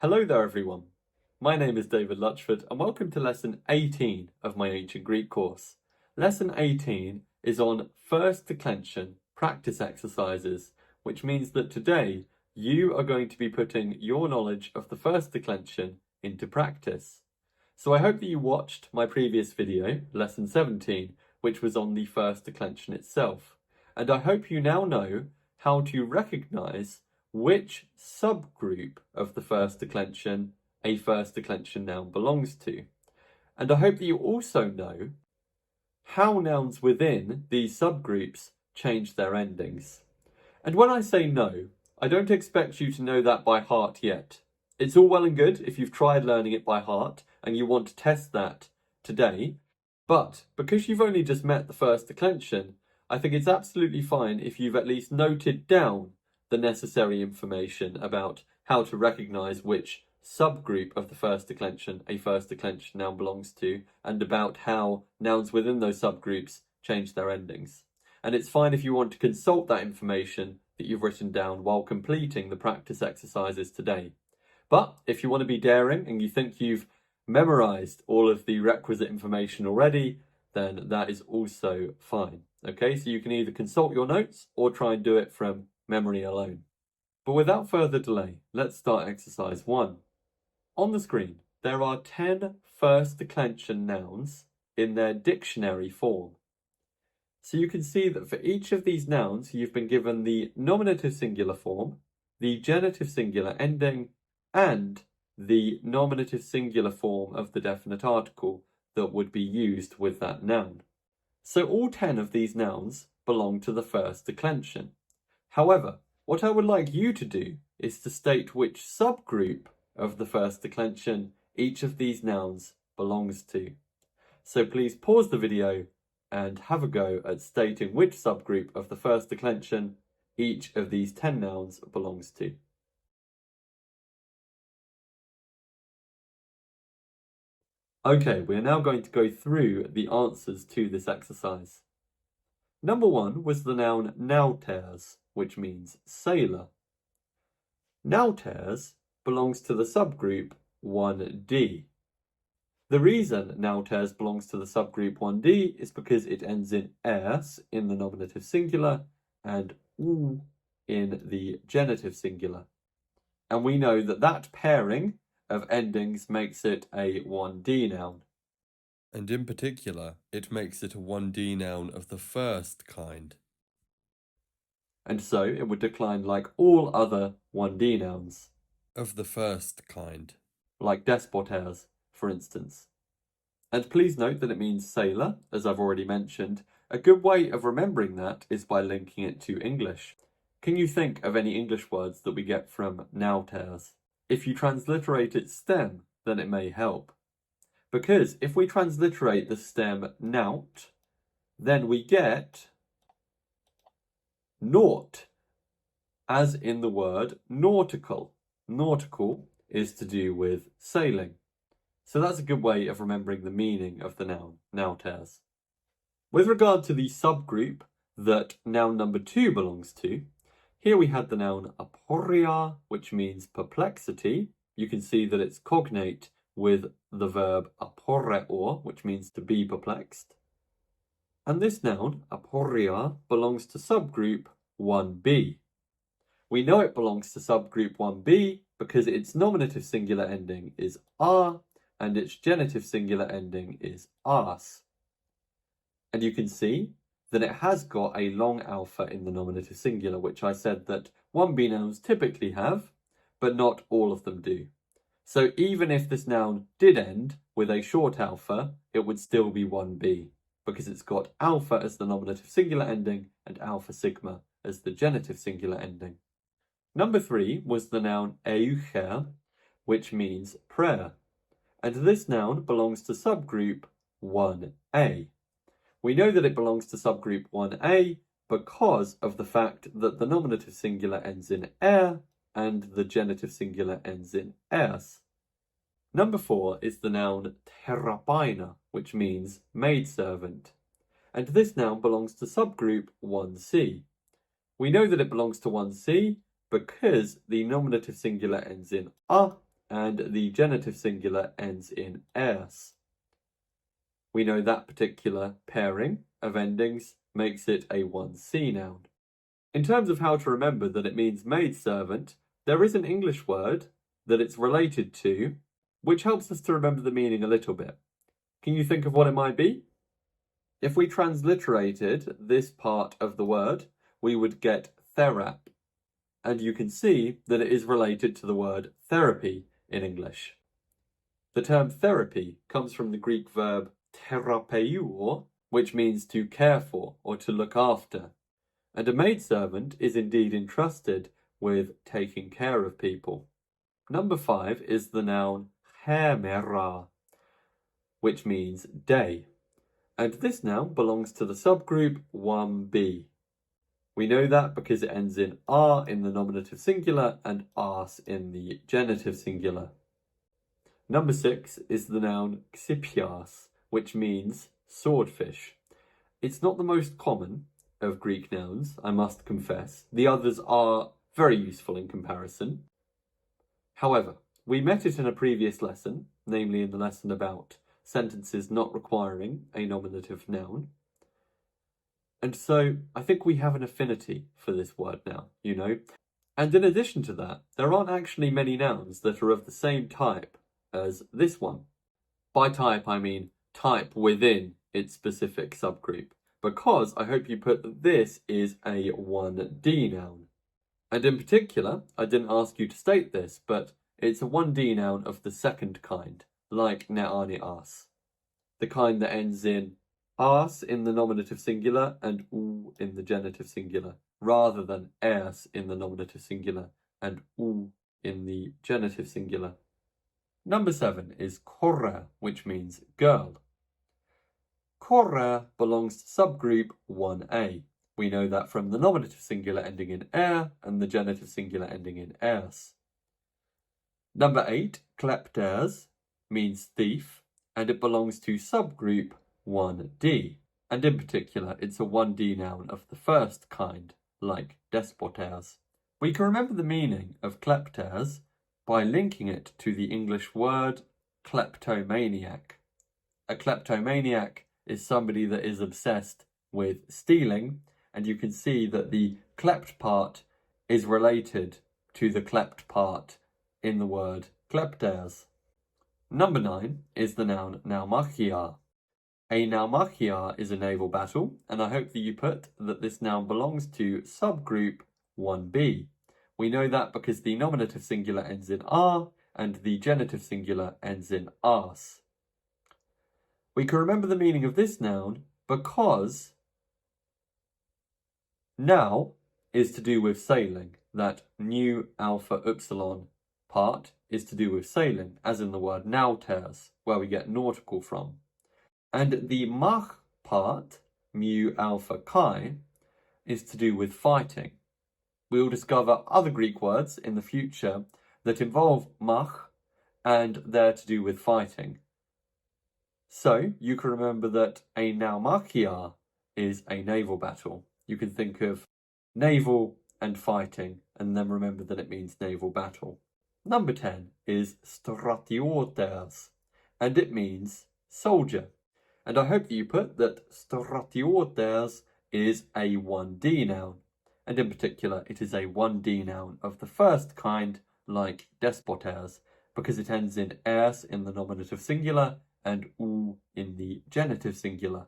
Hello there everyone. My name is David Luchford and welcome to lesson 18 of my ancient Greek course. Lesson 18 is on first declension practice exercises, which means that today you are going to be putting your knowledge of the first declension into practice. So I hope that you watched my previous video, lesson 17, which was on the first declension itself. And I hope you now know how to recognize which subgroup of the first declension a first declension noun belongs to. And I hope that you also know how nouns within these subgroups change their endings. And when I say know, I don't expect you to know that by heart yet. It's all well and good if you've tried learning it by heart and you want to test that today, but because you've only just met the first declension, I think it's absolutely fine if you've at least noted down the necessary information about how to recognise which subgroup of the first declension a first declension noun belongs to, and about how nouns within those subgroups change their endings. And it's fine if you want to consult that information that you've written down while completing the practice exercises today. But if you want to be daring and you think you've memorised all of the requisite information already, then that is also fine. Okay, so you can either consult your notes or try and do it from memory alone. But without further delay, let's start exercise 1. On the screen, there are 10 first declension nouns in their dictionary form. So you can see that for each of these nouns, you've been given the nominative singular form, the genitive singular ending, and the nominative singular form of the definite article that would be used with that noun. So all 10 of these nouns belong to the first declension. However, what I would like you to do is to state which subgroup of the first declension each of these nouns belongs to. So please pause the video and have a go at stating which subgroup of the first declension each of these 10 nouns belongs to. Okay, we're now going to go through the answers to this exercise. Number 1 was the noun nauters, which means sailor. Nauters belongs to the subgroup 1D. The reason nauters belongs to the subgroup 1D is because it ends in ers in the nominative singular and ou in the genitive singular. And we know that that pairing of endings makes it a 1D noun. And in particular, it makes it a 1D noun of the first kind. And so it would decline like all other 1D nouns. Of the first kind. Like despotes, for instance. And please note that it means sailor, as I've already mentioned. A good way of remembering that is by linking it to English. Can you think of any English words that we get from nauters? If you transliterate its stem, then it may help. Because if we transliterate the stem naut, then we get naught, as in the word nautical. Nautical is to do with sailing. So that's a good way of remembering the meaning of the noun, nauters. With regard to the subgroup that noun number 2 belongs to, here we had the noun aporia, which means perplexity. You can see that it's cognate with the verb aporeor, which means to be perplexed. And this noun, aporia, belongs to subgroup 1b. We know it belongs to subgroup 1b because its nominative singular ending is a and its genitive singular ending is as. And you can see that it has got a long alpha in the nominative singular, which I said that 1b nouns typically have, but not all of them do. So even if this noun did end with a short alpha, it would still be 1b, because it's got alpha as the nominative singular ending and alpha sigma as the genitive singular ending. Number 3 was the noun eucher, which means prayer. And this noun belongs to subgroup 1a. We know that it belongs to subgroup 1a because of the fact that the nominative singular ends in er and the genitive singular ends in ers. Number 4 is the noun therapina, which means maidservant. And this noun belongs to subgroup 1c. We know that it belongs to 1c because the nominative singular ends in a and the genitive singular ends in ers. We know that particular pairing of endings makes it a 1C noun. In terms of how to remember that it means maidservant, there is an English word that it's related to, which helps us to remember the meaning a little bit. Can you think of what it might be? If we transliterated this part of the word, we would get therap. And you can see that it is related to the word therapy in English. The term therapy comes from the Greek verb therapeuo, which means to care for or to look after. And a maidservant is indeed entrusted with taking care of people. Number 5 is the noun hemera, which means day. And this noun belongs to the subgroup 1b. We know that because it ends in r in the nominative singular and ars in the genitive singular. Number 6 is the noun xipias, which means swordfish. It's not the most common of Greek nouns, I must confess. The others are very useful in comparison. However, we met it in a previous lesson, namely in the lesson about sentences not requiring a nominative noun. And so I think we have an affinity for this word now, you know. And in addition to that, there aren't actually many nouns that are of the same type as this one. By type, I mean type within its specific subgroup, because I hope you put that this is a 1D noun. And in particular, I didn't ask you to state this, but it's a 1D noun of the second kind, like neani as. The kind that ends in as in the nominative singular and u in the genitive singular, rather than ers in the nominative singular and u in the genitive singular. Number 7 is korra, which means girl. Korra belongs to subgroup 1a. We know that from the nominative singular ending in and the genitive singular ending in ers. Number 8, klepters, means thief, and it belongs to subgroup 1d, and in particular it's a 1D noun of the first kind, like despoters. We can remember the meaning of klepters by linking it to the English word kleptomaniac. A kleptomaniac is somebody that is obsessed with stealing, and you can see that the klept part is related to the klept part in the word klepters. Number 9 is the noun naumachia. A naumachia is a naval battle, and I hope that you put that this noun belongs to subgroup 1b. We know that because the nominative singular ends in r and the genitive singular ends in ars. We can remember the meaning of this noun because now is to do with sailing. That nu alpha upsilon part is to do with sailing, as in the word nauters, where we get nautical from. And the mach part, mu alpha chi, is to do with fighting. We will discover other Greek words in the future that involve mach and they're to do with fighting. So you can remember that a naumachia is a naval battle. You can think of naval and fighting and then remember that it means naval battle. Number 10 is stratioters, and it means soldier. And I hope that you put that stratioters is a 1D noun, and in particular it is a 1D noun of the first kind, like despoters, because it ends in ers in the nominative singular and u in the genitive singular.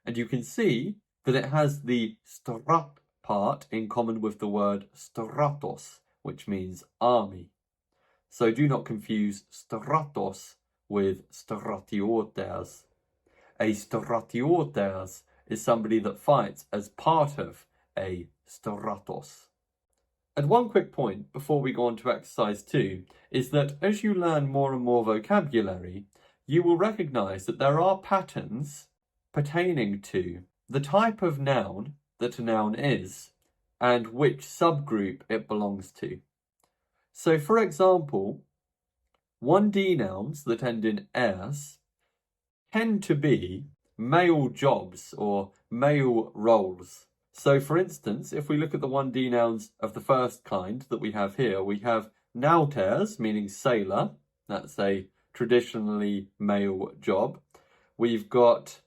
And you can see that it has the strat part in common with the word stratos, which means army. So do not confuse stratos with stratioters. A stratioters is somebody that fights as part of a stratos. And one quick point before we go on to exercise 2 is that as you learn more and more vocabulary, you will recognise that there are patterns pertaining to the type of noun that a noun is and which subgroup it belongs to. So for example, 1D nouns that end in ers tend to be male jobs or male roles. So for instance, if we look at the 1D nouns of the first kind that we have here, we have nauters, meaning sailor. That's a traditionally male job. We've got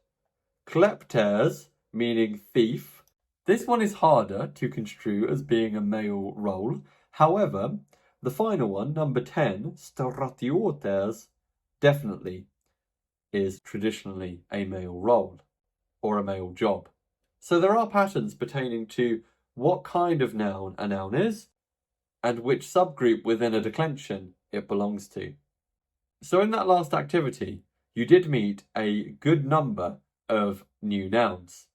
klepters, meaning thief. This one is harder to construe as being a male role. However, the final one, number 10, stratiotes, definitely is traditionally a male role or a male job. So there are patterns pertaining to what kind of noun a noun is and which subgroup within a declension it belongs to. So in that last activity, you did meet a good number of new nouns.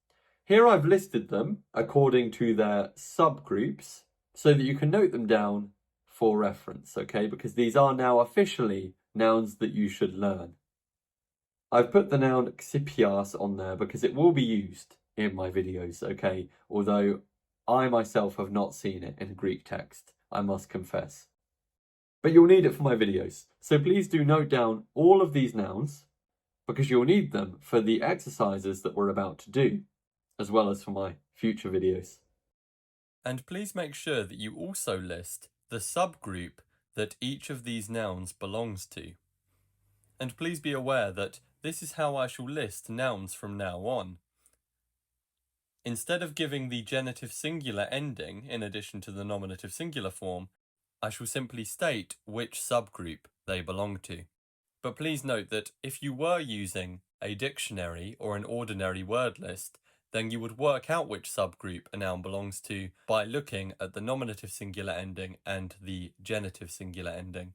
Here I've listed them according to their subgroups so that you can note them down for reference, okay? Because these are now officially nouns that you should learn. I've put the noun xipias on there because it will be used in my videos, okay? Although I myself have not seen it in a Greek text, I must confess. But you'll need it for my videos. So please do note down all of these nouns because you'll need them for the exercises that we're about to do, as well as for my future videos. And please make sure that you also list the subgroup that each of these nouns belongs to. And please be aware that this is how I shall list nouns from now on. Instead of giving the genitive singular ending in addition to the nominative singular form, I shall simply state which subgroup they belong to. But please note that if you were using a dictionary or an ordinary word list, then you would work out which subgroup a noun belongs to by looking at the nominative singular ending and the genitive singular ending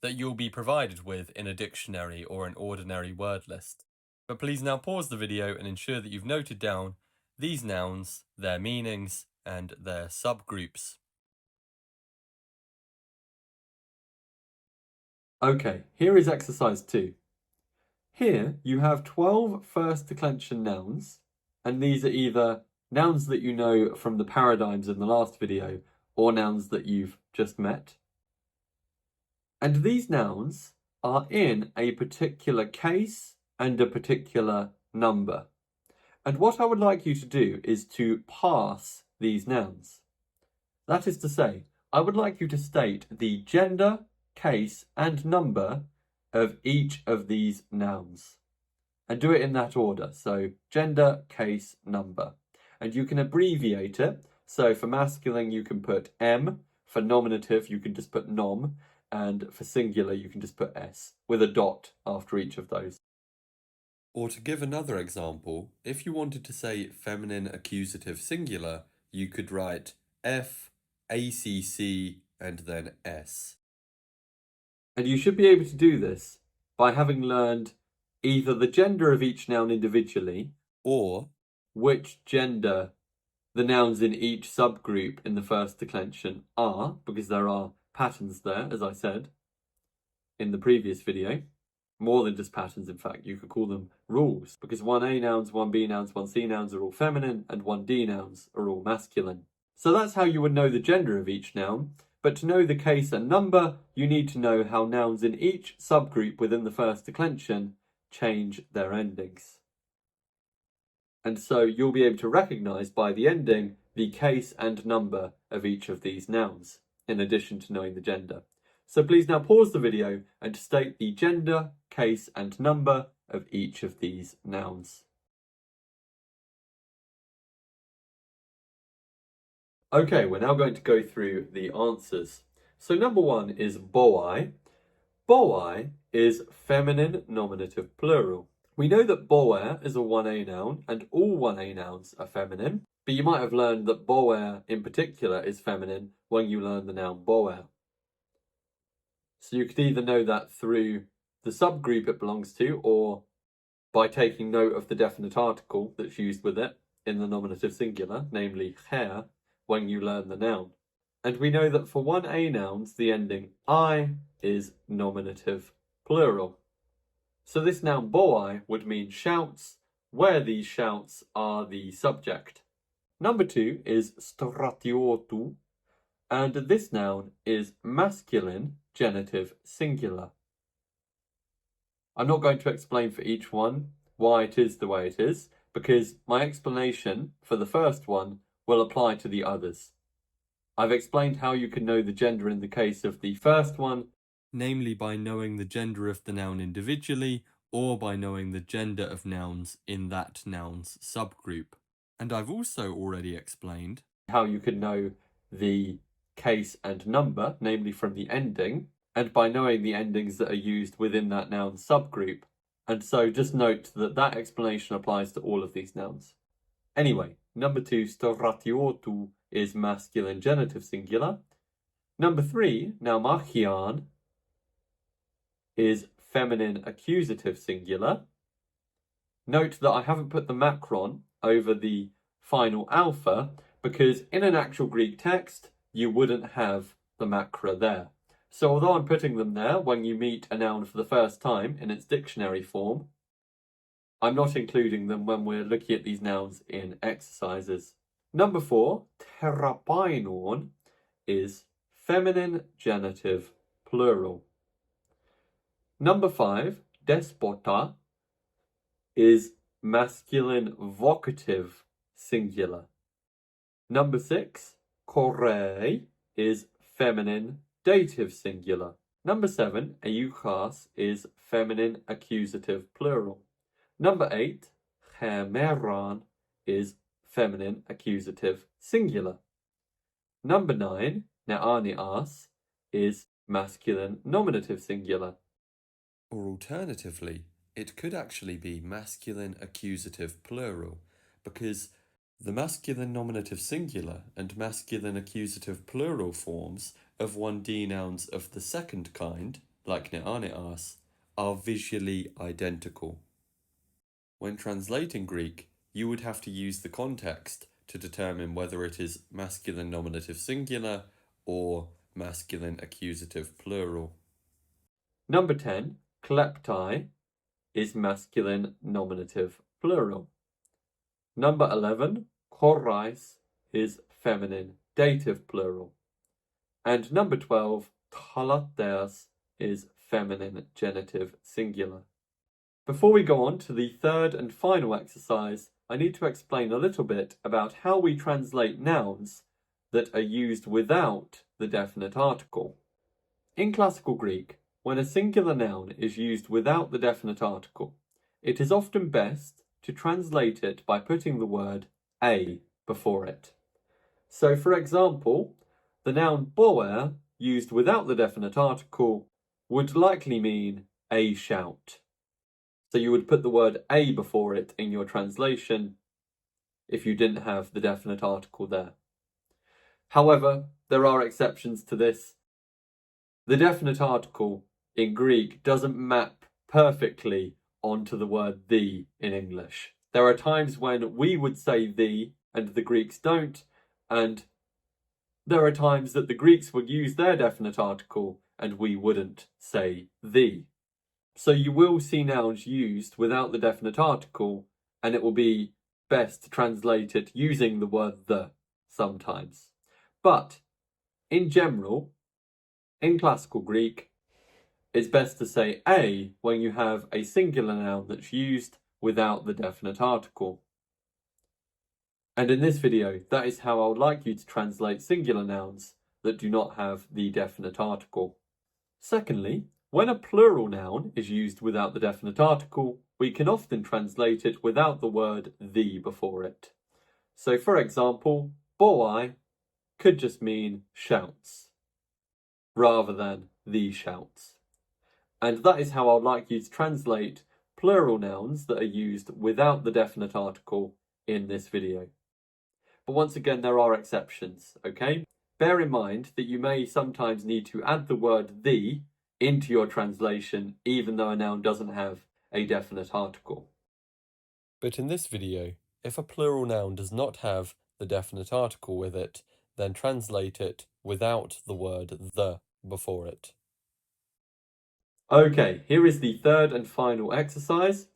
that you'll be provided with in a dictionary or an ordinary word list. But please now pause the video and ensure that you've noted down these nouns, their meanings, and their subgroups. Okay, here is exercise 2. Here you have 12 first declension nouns, and these are either nouns that you know from the paradigms in the last video or nouns that you've just met. And these nouns are in a particular case and a particular number. And what I would like you to do is to parse these nouns. That is to say, I would like you to state the gender, case, and number of each of these nouns. And do it in that order. So gender, case, number. And you can abbreviate it. So for masculine, you can put M. For nominative, you can just put nom. And for singular, you can just put S with a dot after each of those. Or to give another example, if you wanted to say feminine accusative singular, you could write F, ACC, and then S. And you should be able to do this by having learned either the gender of each noun individually or which gender the nouns in each subgroup in the first declension are, because there are patterns there, as I said in the previous video. More than just patterns, in fact, you could call them rules, because 1A nouns, 1B nouns, 1C nouns are all feminine, and 1D nouns are all masculine. So that's how you would know the gender of each noun, but to know the case and number, you need to know how nouns in each subgroup within the first declension change their endings. And so you'll be able to recognise by the ending the case and number of each of these nouns, in addition to knowing the gender. So please now pause the video and state the gender, case, and number of each of these nouns. Okay, we're now going to go through the answers. So number 1 is boai. Boai is feminine nominative plural. We know that boer is a 1A noun and all 1A nouns are feminine, but you might have learned that boer in particular is feminine when you learn the noun boer. So you could either know that through the subgroup it belongs to or by taking note of the definite article that's used with it in the nominative singular, namely hair, when you learn the noun. And we know that for 1A nouns, the ending I is nominative plural. So this noun boai would mean shouts, where these shouts are the subject. Number 2 is stratiotu, and this noun is masculine genitive singular. I'm not going to explain for each one why it is the way it is, because my explanation for the first one will apply to the others. I've explained how you can know the gender in the case of the first one, namely by knowing the gender of the noun individually or by knowing the gender of nouns in that noun's subgroup. And I've also already explained how you can know the case and number, namely from the ending, and by knowing the endings that are used within that noun subgroup. And so just note that that explanation applies to all of these nouns. Anyway, number 2, storatiotu, is masculine genitive singular. Number 3, naumachian, is feminine accusative singular. Note that I haven't put the macron over the final alpha because in an actual Greek text, you wouldn't have the macra there. So although I'm putting them there when you meet a noun for the first time in its dictionary form, I'm not including them when we're looking at these nouns in exercises. Number 4, terapainon, is feminine genitive plural. Number 5, despota, is masculine vocative singular. Number 6, korei, is feminine dative singular. Number 7, euchas, is feminine accusative plural. Number 8, chemeran, is feminine accusative singular. Number 9, neanias, is masculine nominative singular. or alternatively, it could actually be masculine accusative plural, because the masculine nominative singular and masculine accusative plural forms of 1D nouns of the second kind, like neaneas, are visually identical. When translating Greek, you would have to use the context to determine whether it is masculine nominative singular or masculine accusative plural. Number 10, kleptai, is masculine nominative plural. Number 11, chorais, is feminine dative plural. And number 12, talateas, is feminine genitive singular. Before we go on to the third and final exercise, I need to explain a little bit about how we translate nouns that are used without the definite article. In classical Greek, when a singular noun is used without the definite article, it is often best to translate it by putting the word a before it. So, for example, the noun boer, used without the definite article, would likely mean a shout. So you would put the word a before it in your translation if you didn't have the definite article there. However, there are exceptions to this. The definite article in Greek doesn't map perfectly onto the word the in English. There are times when we would say the and the Greeks don't, and there are times that the Greeks would use their definite article and we wouldn't say the. So you will see nouns used without the definite article, and it will be best to translate it using the word the sometimes. But in general, in classical Greek, it's best to say a when you have a singular noun that's used without the definite article. And in this video, that is how I would like you to translate singular nouns that do not have the definite article. Secondly, when a plural noun is used without the definite article, we can often translate it without the word the before it. So for example, boai could just mean shouts, rather than the shouts. And that is how I'd like you to translate plural nouns that are used without the definite article in this video. But once again, there are exceptions, okay? Bear in mind that you may sometimes need to add the word the into your translation, even though a noun doesn't have a definite article. But in this video, if a plural noun does not have the definite article with it, then translate it without the word the before it. Okay, here is the third and final exercise.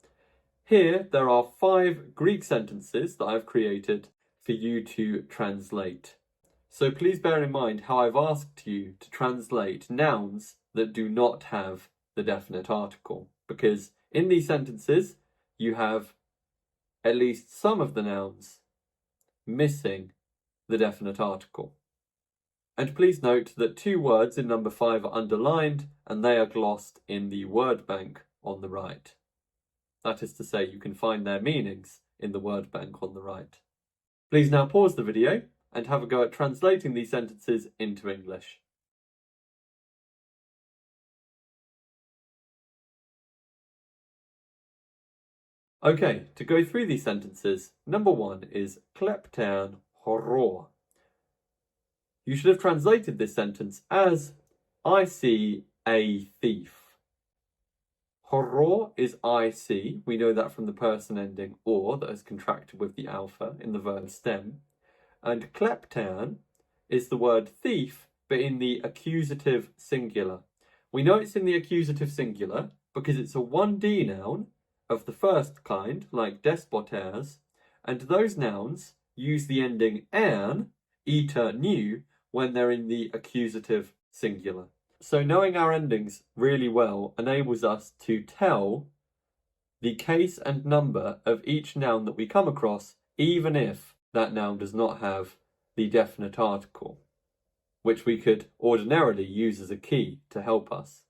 Here, there are 5 Greek sentences that I've created for you to translate. So please bear in mind how I've asked you to translate nouns that do not have the definite article, because in these sentences, you have at least some of the nouns missing the definite article. And please note that 2 words in number 5 are underlined and they are glossed in the word bank on the right. That is to say, you can find their meanings in the word bank on the right. Please now pause the video and have a go at translating these sentences into English. Okay, to go through these sentences, number 1 is kleptern horror. You should have translated this sentence as I see a thief. Horror is I see. We know that from the person ending or that is contracted with the alpha in the verb stem. And kleptern is the word thief, but in the accusative singular. We know it's in the accusative singular because it's a 1D noun of the first kind, like despoters, and those nouns use the ending an, iter nu, when they're in the accusative singular. So knowing our endings really well enables us to tell the case and number of each noun that we come across, even if that noun does not have the definite article, which we could ordinarily use as a key to help us.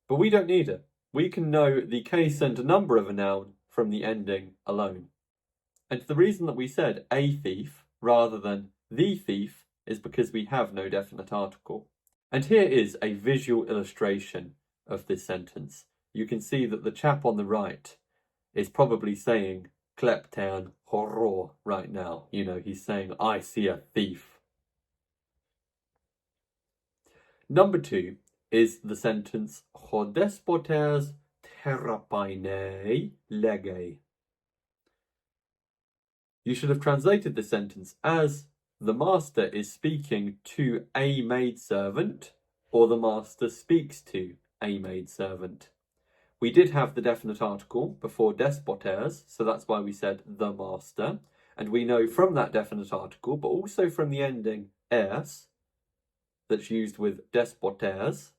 But we don't need it. We can know the case and number of a noun from the ending alone. And the reason that we said a thief rather than the thief is because we have no definite article. And here is a visual illustration of this sentence. You can see that the chap on the right is probably saying kleptern horror right now. You know, he's saying, I see a thief. Number 2 is the sentence hodespoters therapainei lege. You should have translated this sentence as the master is speaking to a maidservant, or the master speaks to a maidservant. We did have the definite article before despoters, so that's why we said the master. And we know from that definite article, but also from the ending es, that's used with despoters,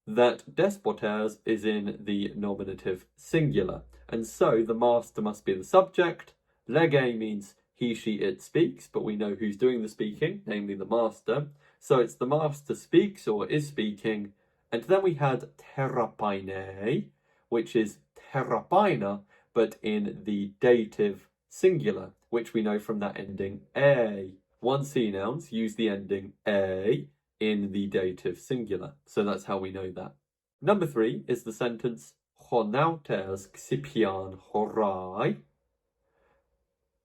that despoters is in the nominative singular. And so the master must be the subject. Lege means he, she, it speaks, but we know who's doing the speaking, namely the master. So it's the master speaks or is speaking. And then we had therapainei, which is therapaina, but in the dative singular, which we know from that ending a. 1C nouns use the ending a in the dative singular. So that's how we know that. Number 3 is the sentence Honauters xipian horai.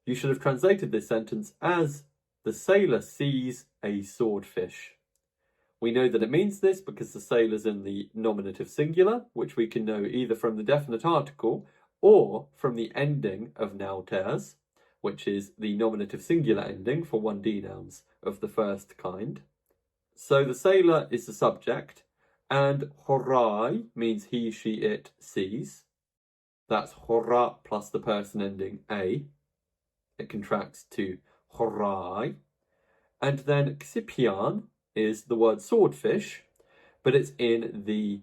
You should have translated this sentence as the sailor sees a swordfish. We know that it means this because the sailor's in the nominative singular, which we can know either from the definite article or from the ending of nauters, which is the nominative singular ending for 1D nouns of the first kind. So the sailor is the subject, and horai means he, she, it sees. That's hora plus the person ending a. It contracts to horai. And then xipian is the word swordfish, but it's in the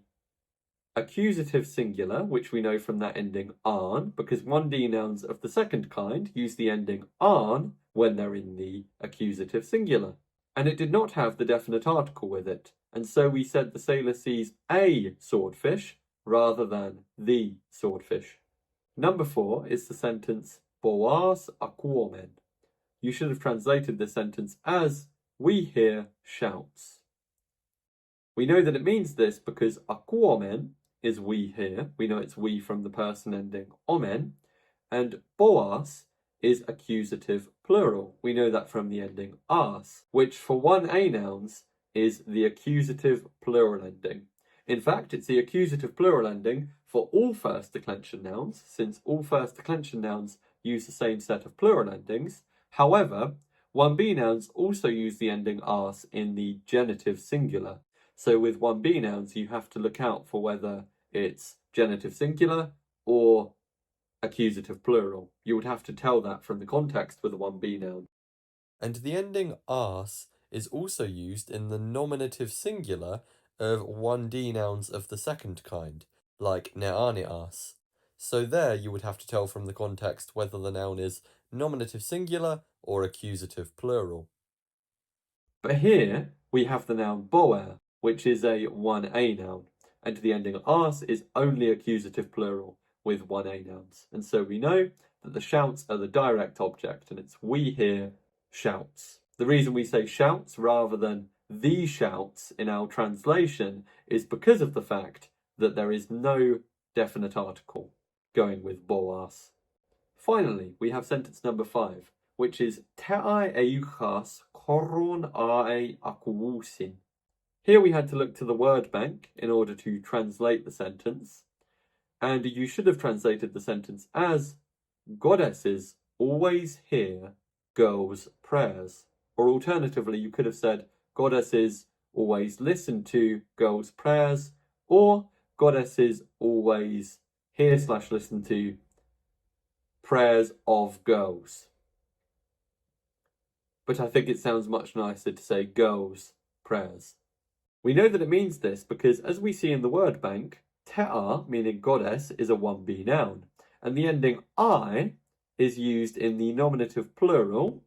accusative singular, which we know from that ending an, because 1D nouns of the second kind use the ending an when they're in the accusative singular. And it did not have the definite article with it, and so we said the sailor sees a swordfish rather than the swordfish. Number 4 is the sentence boas aquamen. You should have translated this sentence as we hear shouts. We know that it means this because aquamen is we hear. We know it's we from the person ending omen. And boas is accusative plural. We know that from the ending as, which for 1A nouns is the accusative plural ending. In fact, it's the accusative plural ending for all first declension nouns, since all first declension nouns use the same set of plural endings. However, 1B nouns also use the ending as in the genitive singular. So with 1B nouns, you have to look out for whether it's genitive singular or accusative plural. You would have to tell that from the context with a 1B noun. And the ending as is also used in the nominative singular of 1D nouns of the second kind, like neanias. So there you would have to tell from the context whether the noun is nominative singular or accusative plural. But here we have the noun boer, which is a 1A noun, and the ending as is only accusative plural with 1A nouns. And so we know that the shouts are the direct object, and it's we hear shouts. The reason we say shouts rather than the shouts in our translation is because of the fact that there is no definite article going with boas. Finally, we have sentence number 5, which is te'ai euchas koron ae akuusin. Here we had to look to the word bank in order to translate the sentence, and you should have translated the sentence as goddesses always hear girls' prayers. Or alternatively, you could have said goddesses always listen to girls' prayers, or goddesses always hear/listen to prayers of girls. But I think it sounds much nicer to say girls' prayers. We know that it means this because, as we see in the word bank, te'a, meaning goddess, is a 1B noun, and the ending I is used in the nominative plural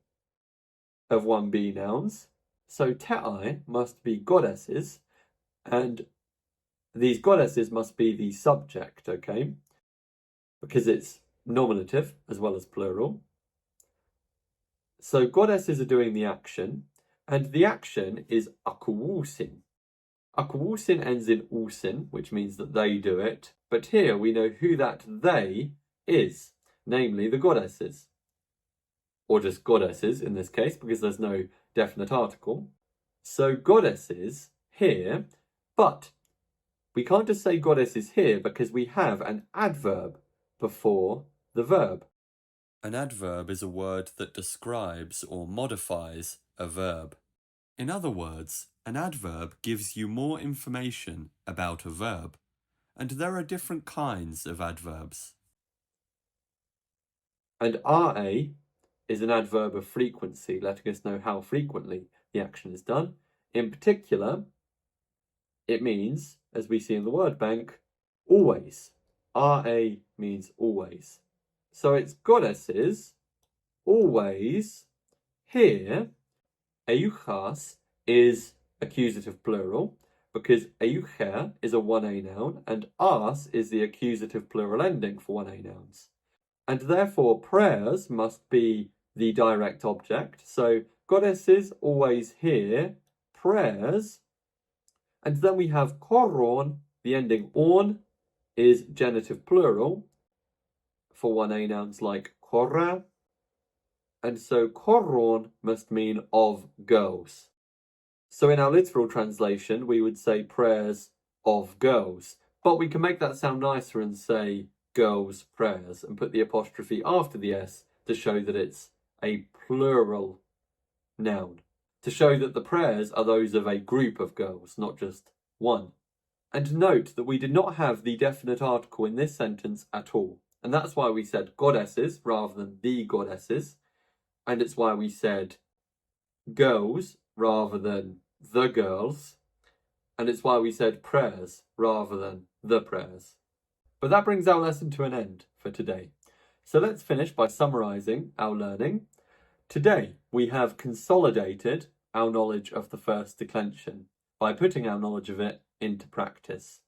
of 1B nouns. So te'ai must be goddesses, and these goddesses must be the subject, okay? Because it's nominative as well as plural. So goddesses are doing the action, and the action is akuusin. Akuusin ends in usin, which means that they do it, but here we know who that they is, namely the goddesses. Or just goddesses in this case, because there's no definite article. So goddesses here, but we can't just say goddesses here because we have an adverb before the verb. An adverb is a word that describes or modifies a verb. In other words, an adverb gives you more information about a verb, and there are different kinds of adverbs. And RA is an adverb of frequency, letting us know how frequently the action is done. In particular, it means, as we see in the word bank, always. RA means always. So it's goddesses always hear. Euchas is accusative plural because eucher is a 1A noun and as is the accusative plural ending for 1A nouns. And therefore prayers must be the direct object. So goddesses always hear prayers. And then we have koron, the ending on is genitive plural for 1A nouns like korra. And so koron must mean of girls. So in our literal translation, we would say prayers of girls. But we can make that sound nicer and say girls' prayers and put the apostrophe after the S to show that it's a plural noun. To show that the prayers are those of a group of girls, not just one. And note that we did not have the definite article in this sentence at all. And that's why we said goddesses rather than the goddesses. And it's why we said girls rather than the girls. And it's why we said prayers rather than the prayers. But that brings our lesson to an end for today. So let's finish by summarising our learning. Today, we have consolidated our knowledge of the first declension by putting our knowledge of it into practice.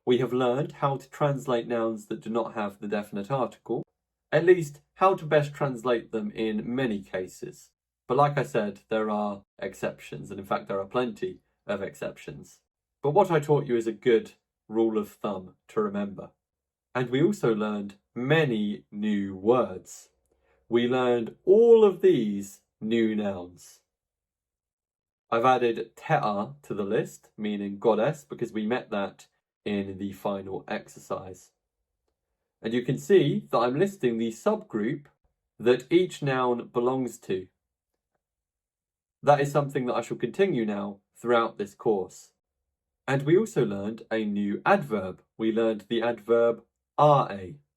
We have learned how to translate nouns that do not have the definite article, at least how to best translate them in many cases. But like I said, there are exceptions, and in fact there are plenty of exceptions. But what I taught you is a good rule of thumb to remember. And we also learned many new words. We learned all of these new nouns. I've added te'a to the list, meaning goddess, because we met that in the final exercise. And you can see that I'm listing the subgroup that each noun belongs to. That is something that I shall continue now throughout this course. And we also learned a new adverb. We learned the adverb ra,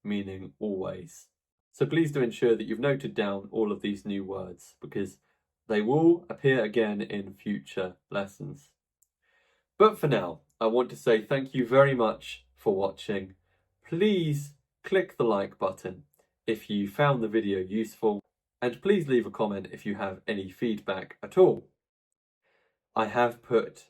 meaning always. So please do ensure that you've noted down all of these new words because they will appear again in future lessons. But for now, I want to say thank you very much for watching. Please click the like button if you found the video useful, and please leave a comment if you have any feedback at all. I have put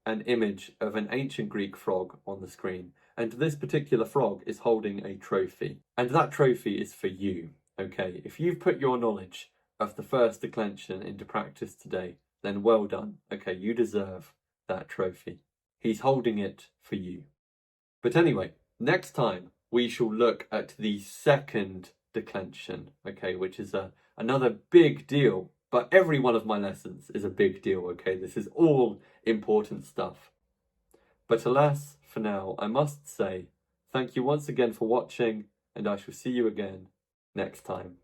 an image of an ancient Greek frog on the screen, and this particular frog is holding a trophy, and that trophy is for you. Okay, if you've put your knowledge of the first declension into practice today, then well done. Okay, you deserve that trophy. He's holding it for you. But anyway, next time we shall look at the second declension, okay, which is another big deal. But every one of my lessons is a big deal, okay? This is all important stuff. But alas, for now, I must say thank you once again for watching, and I shall see you again next time.